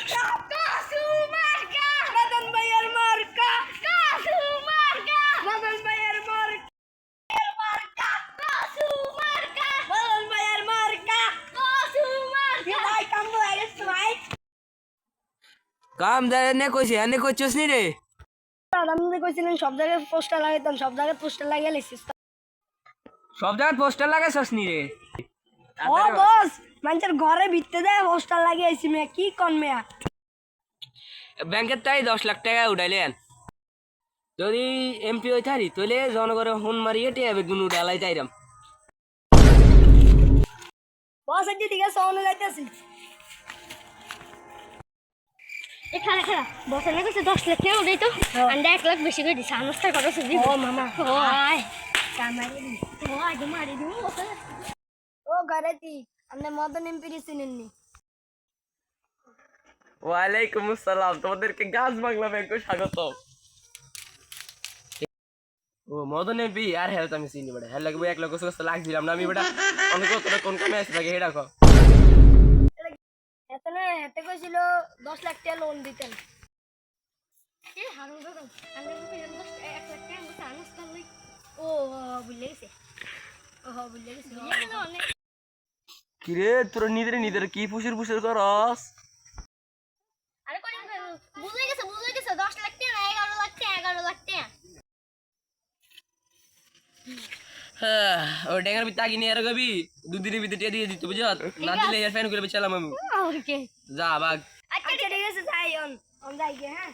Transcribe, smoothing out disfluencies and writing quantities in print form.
মার্কা কাসু মার্কা মদন ভাইয়ের মার্কা কাসু মার্কা মদন ভাইয়ের মার্কা কাসু মার্কা মদন ভাইয়ের মার্কা কাসু মার্কা ভাই কাম হয়ে গেছে ভাই কাম দাঁড়িয়ে নে কইছি এনে কইছস নি রে আপনি কইছিলেন সব জায়গায় পোস্টার লাগাইতাম সব জায়গায় পোস্টার লাগিয়ে লিখিস সব জায়গায় পোস্টার লাগাইছস নি রে ও বস মানুষের ঘরে ভিতরে দেয় পোস্টার লাগিয়েছি মেয়া কি কোন মেয়া ব্যাংকের তাই 10 লাখ টাকা উঠাইলেন যদি এমপি হই থারি তাহলে জনগণের হুন মারিয়ে টেবে গুন উড়ালাই তাইরাম বস এটি ঠিক আছে অন্য যাইতেছি খারা খারা বসের কাছে 10 লাখ টাকা উঠাই তো আন্ডা 1 লাখ বেশি করে দিছে আনস্তা করো সুদি ও মামা ও আয় কামারি দি ও আয় মারি দিমু বসে ও গারাতি আপনি মদন এমপি চিনেননি ওয়ালাইকুম আসসালাম তোমাদেরকে গাছ বাংলা ব্যাংকে স্বাগত ও মদন এমপি আর হেলথ আমি চিনি বড় হেল লাগবে 1 লাখ কষ্ট লাগছিলাম না আমি বেটা অনেক তোরা কোন কামে আসি লাগে হেডা কো এতনে হেতে কইছিল 10 লাখ টাকা লোন দিতেন এ হারুন দাদা আন্ডা রূপে 1 লাখ টাকা বসে আনস্তা লই ও বুঝলে গেছে বুঝলে গেছে অনেক কিরে তোরা নিদের কি ফুসুর ফুসুর করস আরে কই বুঝলে গেছে 10 লাখ টাকা 11 লাখ টাকা 11 লাখ টাকা ও ডেঙ্গার ভিতরে আগি নিয়ে রগবি দুদিনের ভিতরে দিয়ে দিতে বুঝছ না দিলে এর ফ্যান করে বেচালাম আমি ওকে যা বাগ আচ্ছা ঠিক আছে যাই অন যাই গে হ্যাঁ